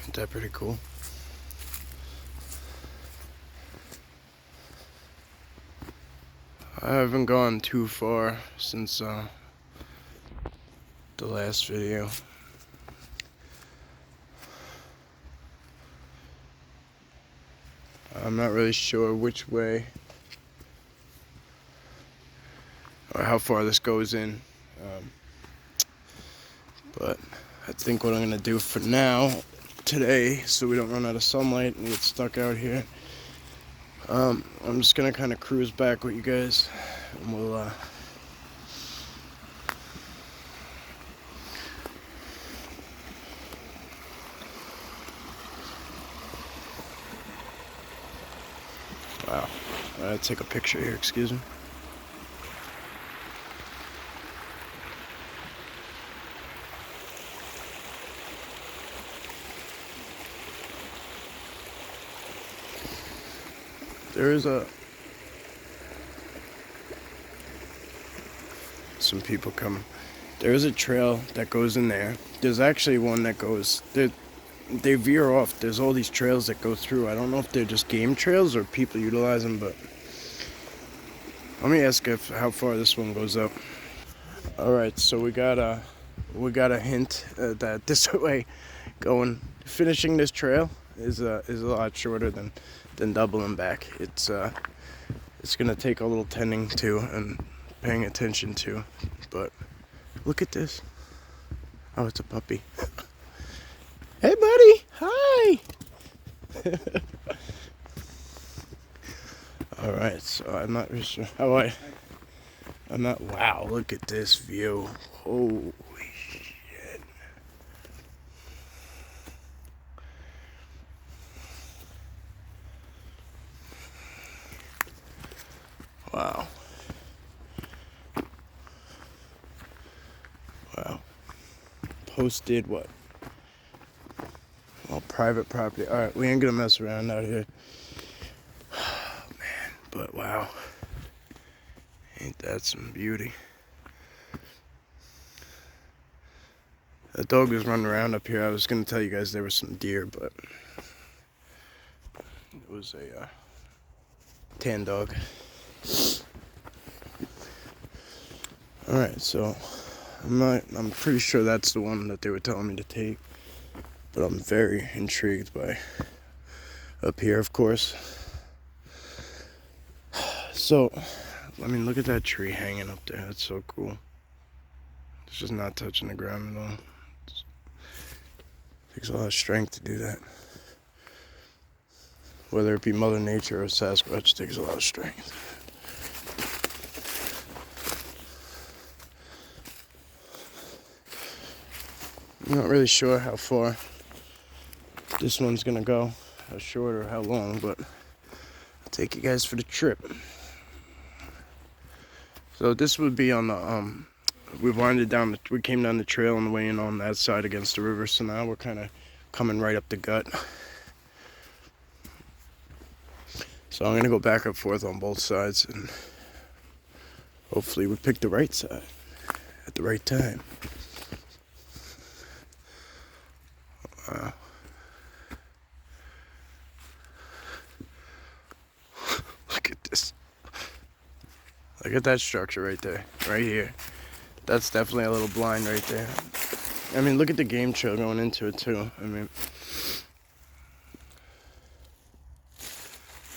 Isn't that pretty cool? I haven't gone too far since the last video. I'm not really sure which way or how far this goes in, but I think what I'm gonna do for now, today, so we don't run out of sunlight and get stuck out here, I'm just gonna kind of cruise back with you guys, and we'll wow, I gotta take a picture here, excuse me. There is some people coming. There is a trail that goes in there. There's actually one that goes there. They veer off. There's all these trails that go through. I don't know if they're just game trails or people utilize them, but let me ask if how far this one goes up. All right, so we got a hint that this way finishing this trail is a lot shorter than doubling back. It's gonna take a little tending to and paying attention to, but look at this. Oh, it's a puppy. Hey, buddy. Hi. All right, so I'm not really sure how I'm not. Wow, look at this view. Holy shit. Wow. Wow. Posted what? Well, private property. All right, we ain't gonna mess around out here. Oh, man, but wow. Ain't that some beauty? The dog was running around up here. I was gonna tell you guys there was some deer, but it was a tan dog. All right, so I'm pretty sure that's the one that they were telling me to take, but I'm very intrigued by up here, of course. So, I mean, look at that tree hanging up there. That's so cool. It's just not touching the ground at all. It takes a lot of strength to do that. Whether it be Mother Nature or Sasquatch, it takes a lot of strength. I'm not really sure how far this one's gonna go, how short or how long, but I'll take you guys for the trip. So this would be on the we came down the trail on the way in on that side against the river, so now we're kind of coming right up the gut. So I'm gonna go back and forth on both sides, and hopefully we pick the right side at the right time. Wow. Look at this. Look at that structure right there, right here. That's definitely a little blind right there. I mean, look at the game trail going into it too. I mean,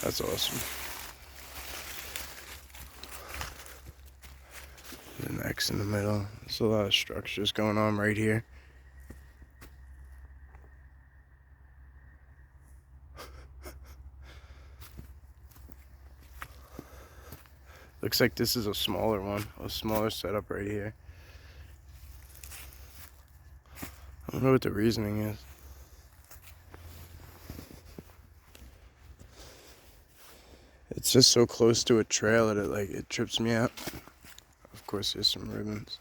that's awesome. The next in the middle. There's a lot of structures going on right here. Looks like this is a smaller one, a smaller setup right here. I don't know what the reasoning is. It's just so close to a trail that it trips me out. Of course, there's some ribbons.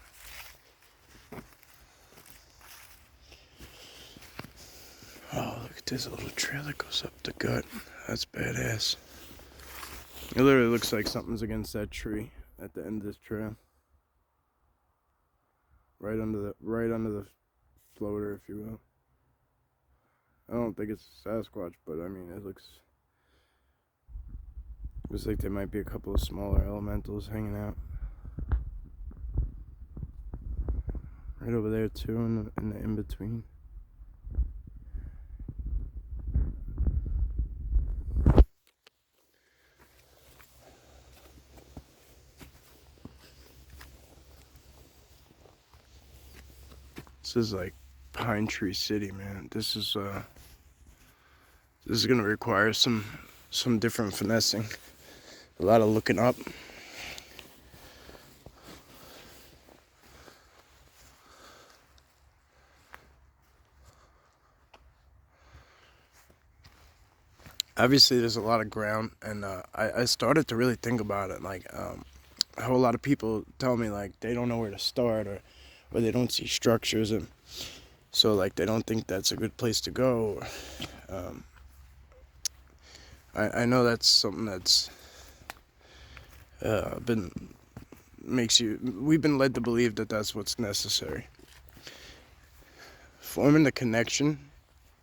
Oh, look at this little trail that goes up the gut. That's badass. It literally looks like something's against that tree at the end of this trail. Right under the floater, if you will. I don't think it's Sasquatch, but I mean, it looks like there might be a couple of smaller elementals hanging out. Right over there too, in the in-between. This is like Pine Tree City, man. This is gonna require some different finessing. A lot of looking up. Obviously, there's a lot of ground, and I started to really think about it, like how a lot of people tell me like they don't know where to start, or they don't see structures, and so like they don't think that's a good place to go. I know that's something that's we've been led to believe that that's what's necessary. Forming the connection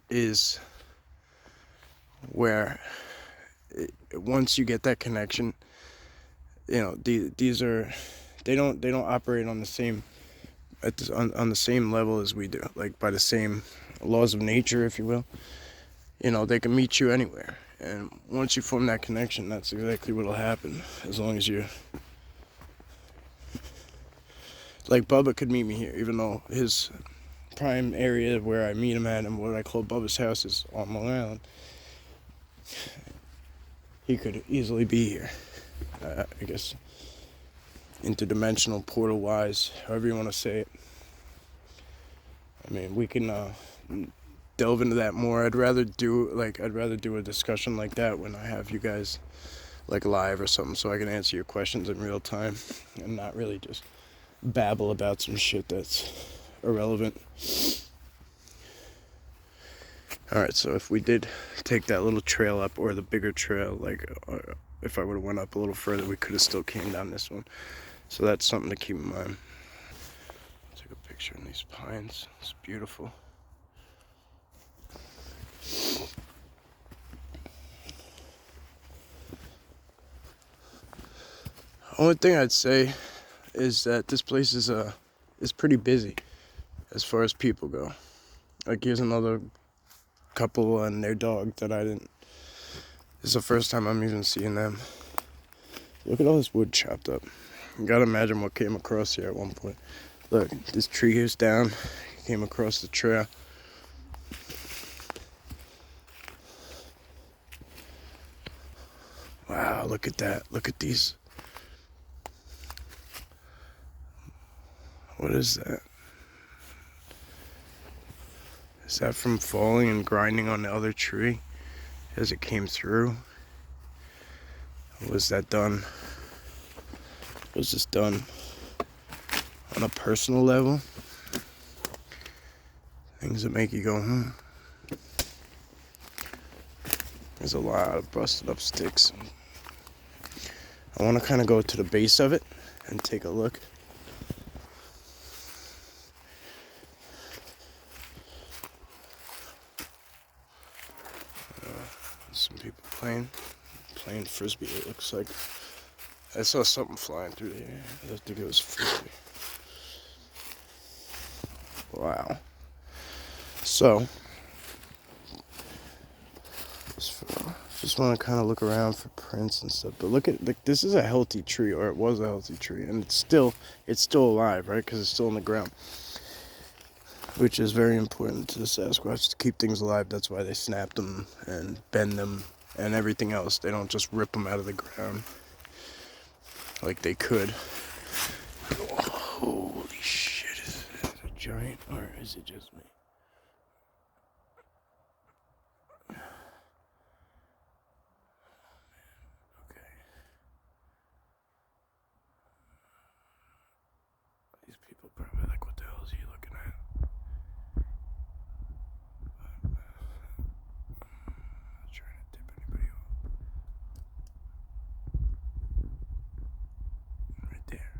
is where once you get that connection, you know, these are, they don't operate on the same on the same level as we do, like by the same laws of nature, if you will. You know, they can meet you anywhere, and once you form that connection, that's exactly what'll happen. As long as you, like, Bubba could meet me here, even though his prime area where I meet him at and what I call Bubba's house is on Long Island. He could easily be here. I guess interdimensional, portal wise, however you want to say it. I mean, we can delve into that more. I'd rather do a discussion like that when I have you guys like live or something, so I can answer your questions in real time and not really just babble about some shit that's irrelevant. Alright, so if we did take that little trail up, or the bigger trail, like if I would have went up a little further, we could have still came down this one. So that's something to keep in mind. Take a picture in these pines. It's beautiful. Only thing I'd say is that this place is pretty busy as far as people go. Like, here's another couple and their dog that I didn't. This is the first time I'm even seeing them. Look at all this wood chopped up. You gotta imagine what came across here at one point. Look, this tree here's down. Came across the trail. Wow, look at that. Look at these. What is that? Is that from falling and grinding on the other tree as it came through? Or was that done? Was this done on a personal level? Things that make you go, There's a lot of busted up sticks. I want to kind of go to the base of it and take a look. Some people playing frisbee, it looks like. I saw something flying through the air. I think it was frisbee. Wow. So, just want to kind of look around for prints and stuff. But look at, like, this is a healthy tree, or it was a healthy tree, and it's still alive, right? Because it's still in the ground, which is very important to the Sasquatch, to keep things alive. That's why they snap them and bend them and everything else. They don't just rip them out of the ground like they could. Holy shit, is it a giant, or is it just me? Okay. These people probably like, what the hell is he looking at? Not trying to tip anybody off. Right there.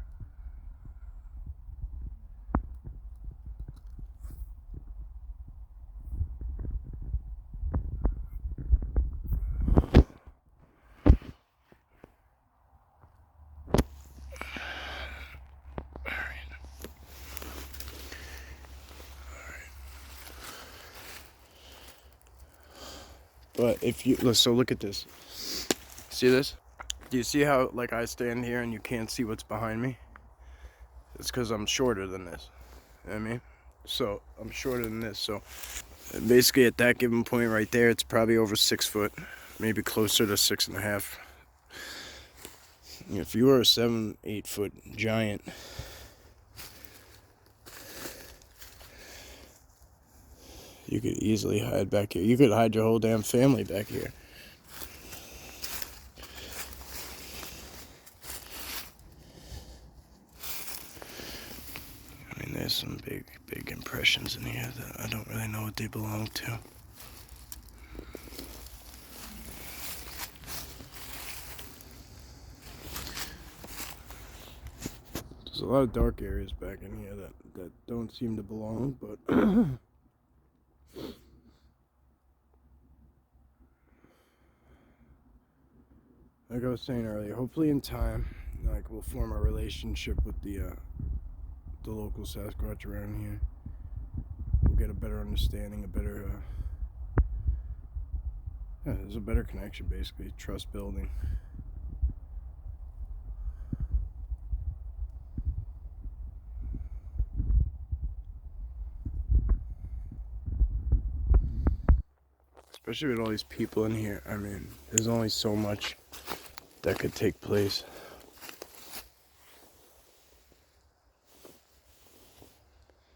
But if you so look at this. See this? Do you see how like I stand here and you can't see what's behind me? It's because I'm shorter than this. You know what I mean? So I'm shorter than this. So basically at that given point right there, it's probably over 6 foot, maybe closer to 6.5. If you were a 7-8 foot giant, you could easily hide back here. You could hide your whole damn family back here. I mean, there's some big impressions in here that I don't really know what they belong to. There's a lot of dark areas back in here that don't seem to belong, but like I was saying earlier, hopefully in time, like we'll form a relationship with the local Sasquatch around here. We'll get a better understanding, there's a better connection, basically, trust building. Especially with all these people in here. I mean, there's only so much that could take place.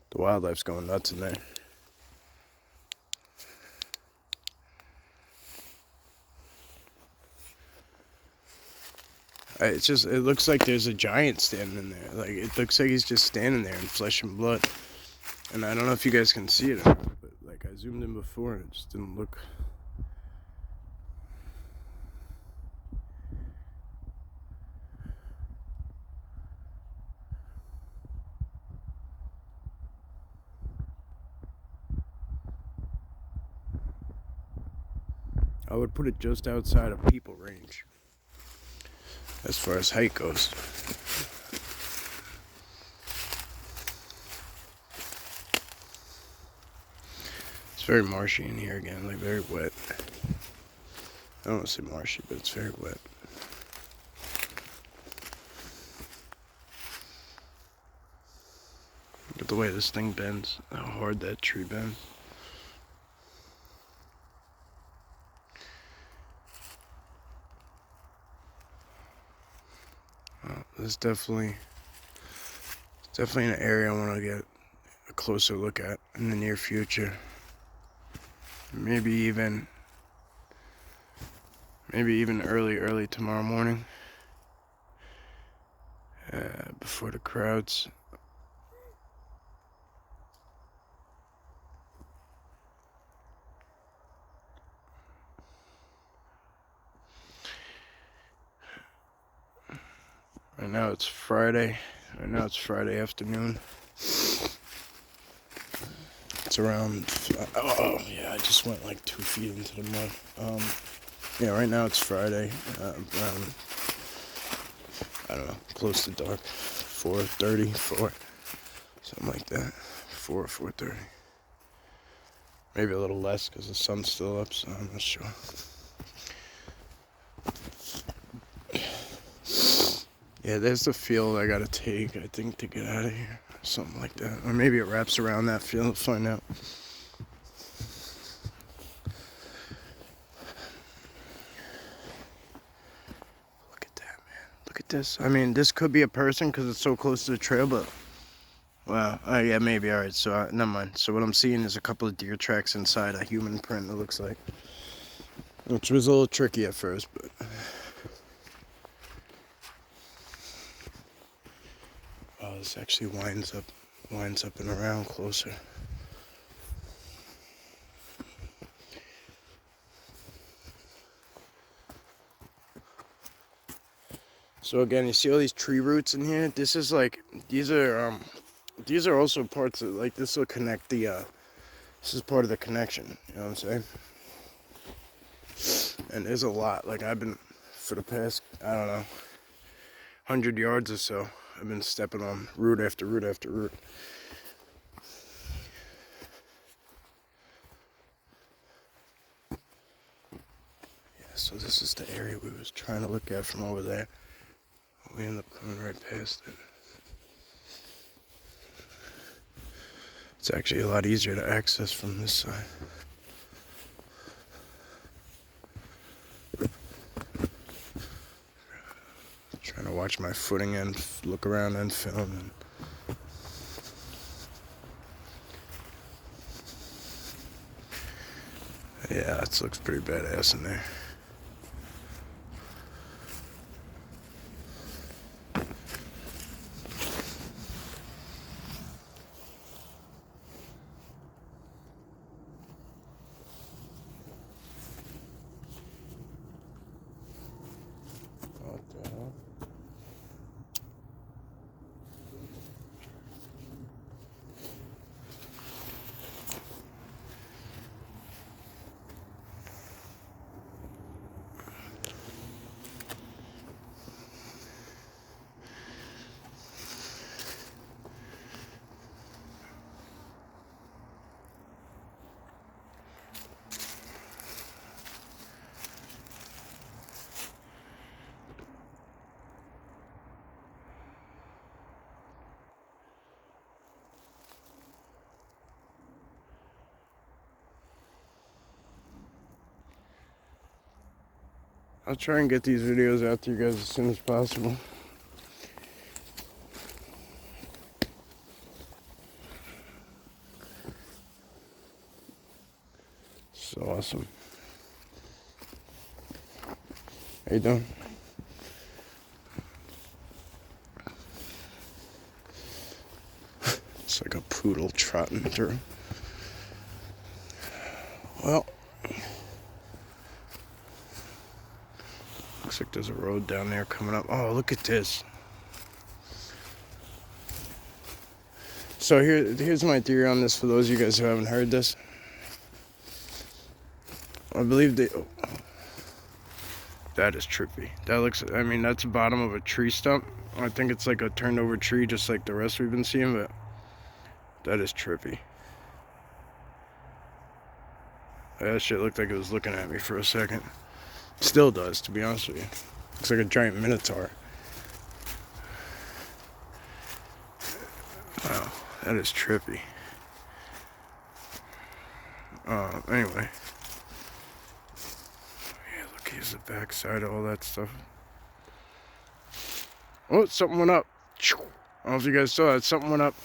The wildlife's going nuts in there. It looks like there's a giant standing in there. Like, it looks like he's just standing there in flesh and blood. And I don't know if you guys can see it or not, but like I zoomed in before and it just didn't look. I would put it just outside of people range as far as height goes. It's very marshy in here again, like very wet. I don't want to say marshy, but it's very wet. Look at the way this thing bends, how hard that tree bends. It's definitely an area I want to get a closer look at in the near future. Maybe even early tomorrow morning, before the crowds. Right now it's Friday afternoon. It's around, oh yeah, I just went like 2 feet into the mud. Yeah, right now it's Friday, around, I don't know, close to dark, 4:30, something like that, 4:30. Maybe a little less because the sun's still up, so I'm not sure. Yeah, there's the field I gotta take, I think, to get out of here. Something like that. Or maybe it wraps around that field. We'll find out. Look at that, man. Look at this. I mean, this could be a person because it's so close to the trail, but... Wow. Yeah, maybe. Alright, so never mind. So what I'm seeing is a couple of deer tracks inside a human print, it looks like. Which was a little tricky at first, but... Oh, this actually winds up and around closer. So again, you see all these tree roots in here? This is like, these are also parts of, like, this will connect the, this is part of the connection, you know what I'm saying? And there's a lot, like I've been, for the past, I don't know, 100 yards or so, I've been stepping on root after root after root. So this is the area we was trying to look at from over there. We ended up coming right past it. It's actually a lot easier to access from this side. Trying to watch my footing and look around and film. Yeah, it looks pretty badass in there. What the hell? I'll try and get these videos out to you guys as soon as possible. So awesome. How you doing? It's like a poodle trotting through. Well, looks like there's a road down there coming up. Oh, look at this. So here's my theory on this for those of you guys who haven't heard this. I believe that is trippy. That looks, I mean, that's the bottom of a tree stump. I think it's like a turned over tree just like the rest we've been seeing, but that is trippy. That shit looked like it was looking at me for a second. Still does, to be honest with you. Looks like a giant minotaur. Wow, that is trippy. Anyway. Yeah, look, here's the back side of all that stuff. Oh, something went up. I don't know if you guys saw that. Something went up.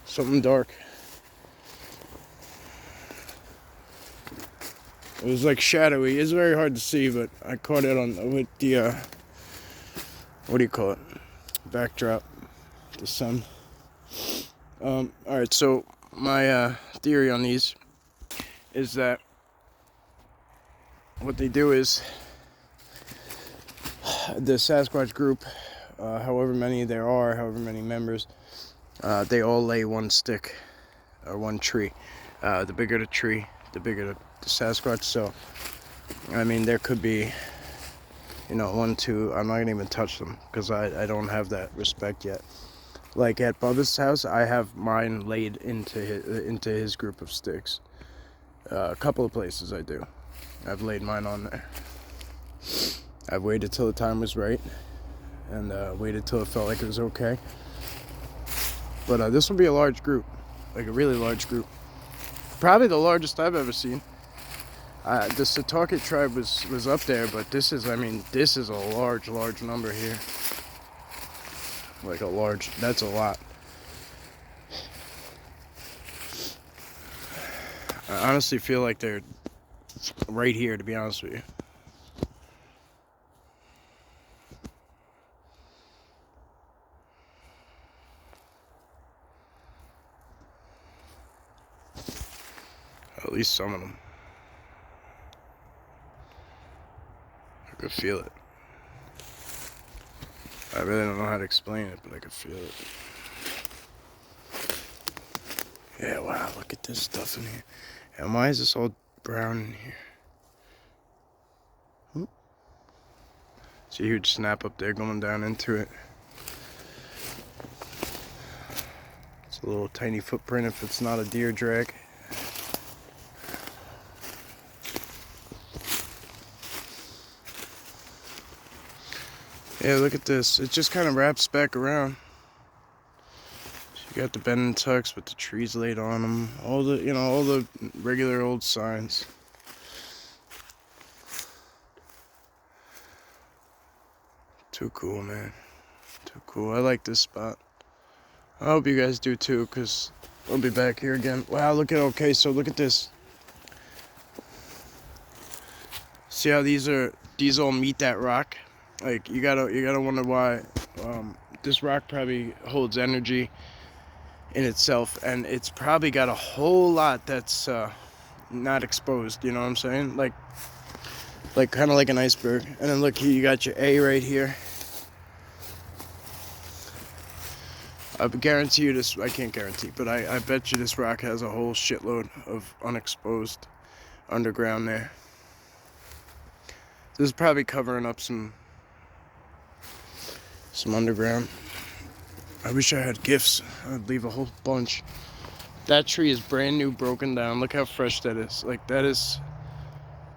Something dark. It was like shadowy. It's very hard to see, but I caught it on with the what do you call it? Backdrop, the sun. All right. So my theory on these is that what they do is the Sasquatch group, however many there are, however many members, they all lay one stick or one tree. The bigger the tree, the bigger the Sasquatch. So I mean, there could be, you know, 1, 2. I'm not gonna even touch them because I don't have that respect yet. Like at Bubba's house, I have mine laid into his group of sticks. A couple of places I do. I've laid mine on there. I've waited till the time was right, and waited till it felt like it was okay. But this will be a large group, like a really large group. Probably the largest I've ever seen. The Setauket tribe was up there, but this is, I mean, this is a large number here. Like a large, that's a lot. I honestly feel like they're right here, to be honest with you. At least some of them. I could feel it. I really don't know how to explain it, but I could feel it. Yeah, wow, look at this stuff in here. And why is this all brown in here? Ooh. It's a huge snap up there going down into it. It's a little tiny footprint if it's not a deer drag. Yeah, look at this. It just kind of wraps back around. You got the bend and tucks with the trees laid on them. All the, all the regular old signs. Too cool, man. Too cool. I like this spot. I hope you guys do too, because we'll be back here again. Wow, look at, so look at this. See how these all meet that rock? Like, you gotta wonder why. This rock probably holds energy in itself, and it's probably got a whole lot that's not exposed, you know what I'm saying? Like kind of like an iceberg. And then look here, you got your A right here. I guarantee you this, I can't guarantee, but I bet you this rock has a whole shitload of unexposed underground there. This is probably covering up some underground. I wish I had gifts. I'd leave a whole bunch. That tree is brand new, broken down. Look how fresh that is. Like, that is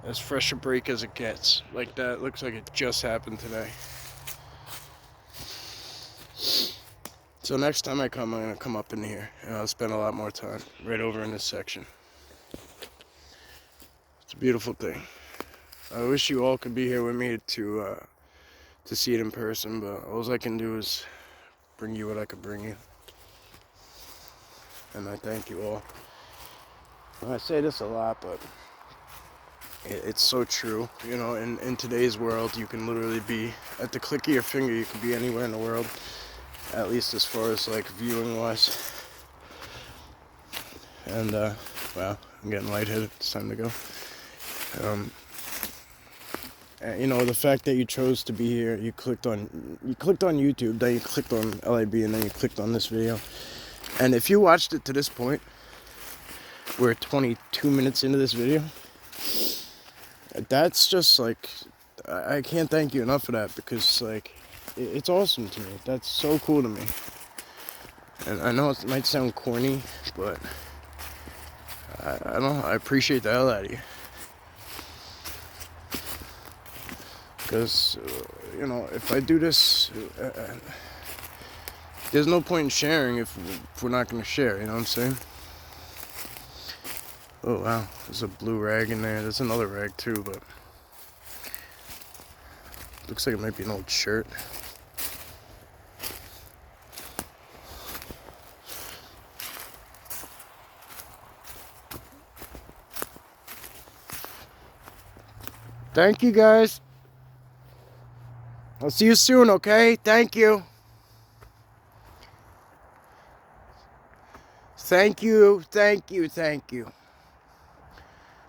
as fresh a break as it gets. Like, that looks like it just happened today. So next time I come, I'm gonna come up in here and I'll spend a lot more time right over in this section. It's a beautiful thing. I wish you all could be here with me to see it in person, but all I can do is bring you what I could bring you. And I thank you all. I say this a lot, but it's so true. You know, in today's world, you can literally be, at the click of your finger, you can be anywhere in the world. At least as far as, like, viewing wise. And, wow, I'm getting lightheaded. It's time to go. You know, the fact that you chose to be here, you clicked on YouTube, then you clicked on LIB, and then you clicked on this video. And if you watched it to this point, we're 22 minutes into this video. That's just, like, I can't thank you enough for that, because, like, it's awesome to me. That's so cool to me. And I know it might sound corny, but I don't know, I appreciate the hell out of you. Because, you know, if I do this, there's no point in sharing if we're not going to share, you know what I'm saying? Oh, wow, there's a blue rag in there. There's another rag, too, but looks like it might be an old shirt. Thank you, guys. I'll see you soon, okay? Thank you. Thank you, thank you, thank you.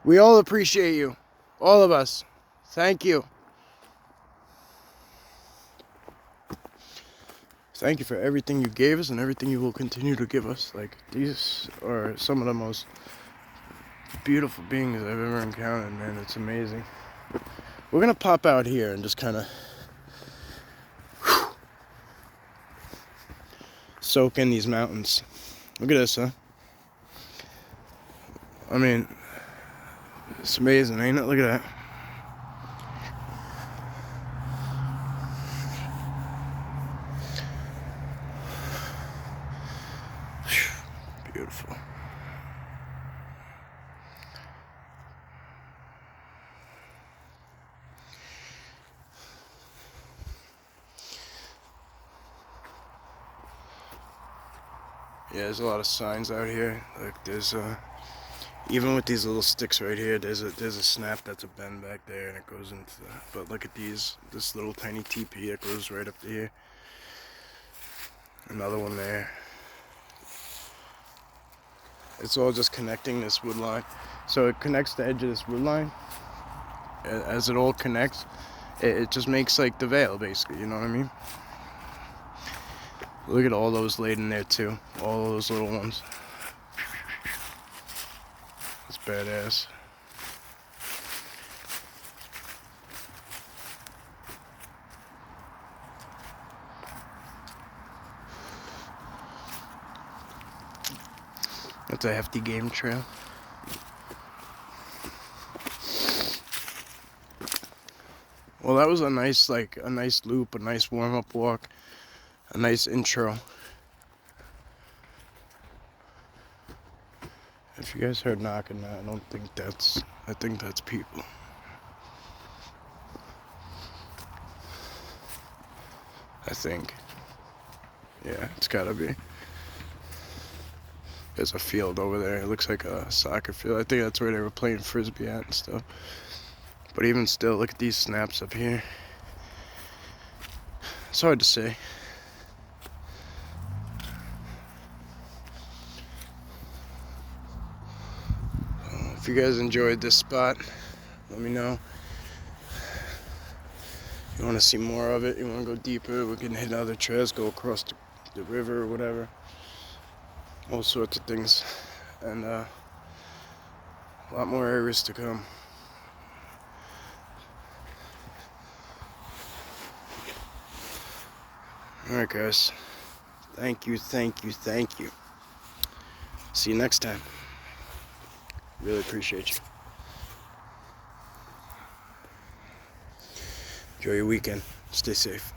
We all appreciate you. All of us. Thank you. Thank you for everything you gave us and everything you will continue to give us. Like, these are some of the most beautiful beings I've ever encountered, man. It's amazing. We're gonna pop out here and just kind of soak in these mountains. Look at this, huh? I mean, it's amazing, ain't it? Look at that. Beautiful. Yeah, there's a lot of signs out here. Like, there's even with these little sticks right here, there's a snap that's a bend back there, and it goes into the, but look at this little tiny teepee that goes right up to here. Another one there. It's all just connecting this wood line. So it connects the edge of this wood line. As it all connects, it just makes, like, the veil, basically, you know what I mean? Look at all those laid in there too. All those little ones. That's badass. That's a hefty game trail. Well, that was a nice loop, a nice warm-up walk, a nice intro. If you guys heard knocking, I think that's people. I think. Yeah, it's gotta be. There's a field over there. It looks like a soccer field. I think that's where they were playing frisbee at and stuff. But even still, look at these snaps up here. It's hard to say. If you guys enjoyed this spot, let me know. You want to see more of it, you want to go deeper, we can hit other trails, go across the river or whatever. All sorts of things. And a lot more areas to come. Alright guys, thank you. See you next time. Really appreciate you. Enjoy your weekend. Stay safe.